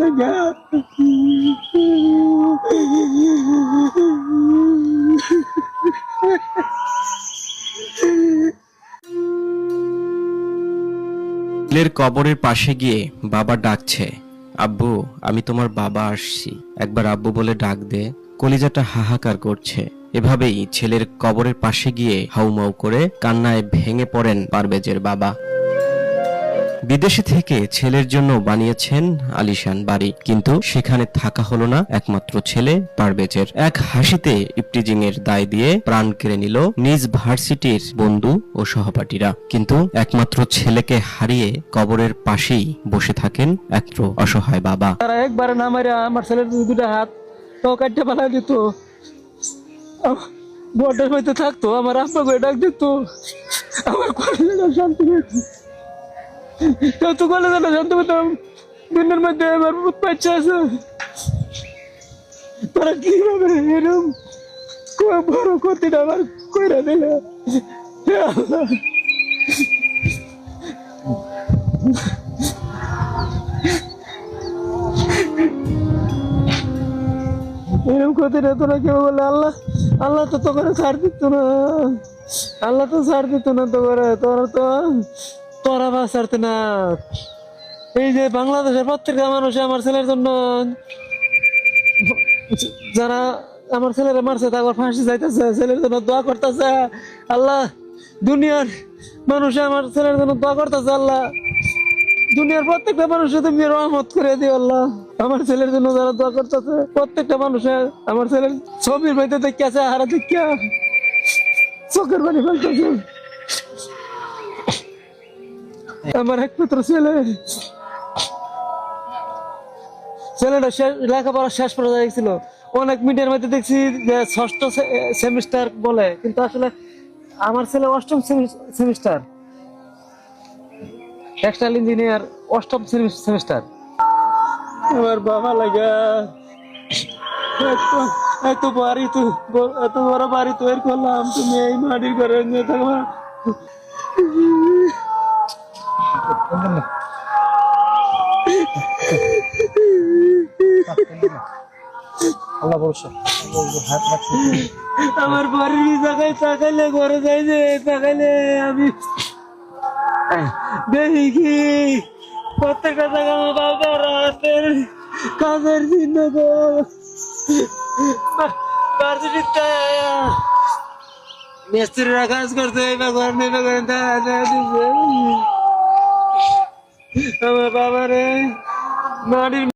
লাগা ছেলের কবরের পাশে গিয়ে বাবা ডাকছে, আব্বু আমি তোমার বাবা আসছি, একবার আব্বু বলে ডাক দে। কলিজাটা হাহাকার করছে। এভাবেই ছেলের কবরের পাশে গিয়ে হাউমাউ করে কান্নায় ভেঙে পড়েন পারভেজের বাবা। বিদেশে থেকে ছেলের জন্য বানিয়েছেন আলিশান বাড়ি, কিন্তু সেখানে থাকা হলো না একমাত্র ছেলে পারভেজের। এক হাসিতে ইফটিজিং এর দায় দিয়ে প্রাণ কেড়ে নিল নিজ ভার্সিটির বন্ধু ও সহপাঠীরা। কিন্তু একমাত্র ছেলেকে হারিয়ে কবরের পাশেই বসে থাকেন একটু অসহায় বাবা। তারা একবার না মারে আমার ছেলের দুটা হাত তো কাটতে পালা দিত, বর্ডার মধ্যে থাকতো, আমার আব্বা করে ডাক দিত, আমার কলেজে শান্তি পেত, তো কলেজে শান্তি পেতাম। দিনের মধ্যে আমার বাচ্চা আছে, তারা কিভাবে এরকম বড় ক্ষতিটা আমার কইরা দিল। এরকম ক্ষতিটা তোরা কেউ বলে আল্লাহ, আল্লাহ তো তোকে ছাড় দিত না, আল্লাহ তো ছাড় দিত না তো করে, তোরা বা ছাড়তে না। এই যে বাংলাদেশের প্রত্যেকটা মানুষ আমার ছেলের জন্য, যারা আমার ছেলেরা মারছে তারপর ফাঁসি যাইতেছে, ছেলের জন্য দোয়া করতেছে। আল্লাহ দুনিয়ার মানুষ আমার ছেলের জন্য দোয়া করতেছে, আল্লাহ দুনিয়ার প্রত্যেকটা মানুষের তুমি রহমত করে দিও আল্লাহ। আমার ছেলের জন্য যারা দোয়া করতেছে প্রত্যেকটা মানুষের, আমার ছেলের ছবির মধ্যে দেখিয়াছে, হারা দেখিয়া চোখের পানি ফেলতেছে। আমার একমাত্র ছেলে, ছেলেটা লেখাপড়া শেষ পর্যায়ে দেখছিল। অনেক মিডিয়ার মধ্যে দেখছি যে 6ষ্ঠ সেমিস্টার বলে, কিন্তু আসলে আমার ছেলে 8ম সেমিস্টার, টেক্সটাইল ইঞ্জিনিয়ার 8ম সেমিস্টার। আমার বাবা লাগা এত বাড়ি তো, এত বড় বাড়ি তৈরি করলাম, তুমি এই মাটির ঘরে নিয়ে থাকবা। আমার বাড়ির জায়গায় তাকাইলে, ঘরে যাই যে তাকাইলে আমি দেখি কি প্রত্যেকটা জায়গা আমার বাবার হাতের কাজের চিহ্ন। মিস্ত্রিরা কাজ করতে ঘর নেবে করেন, আমার বাবারে মাটির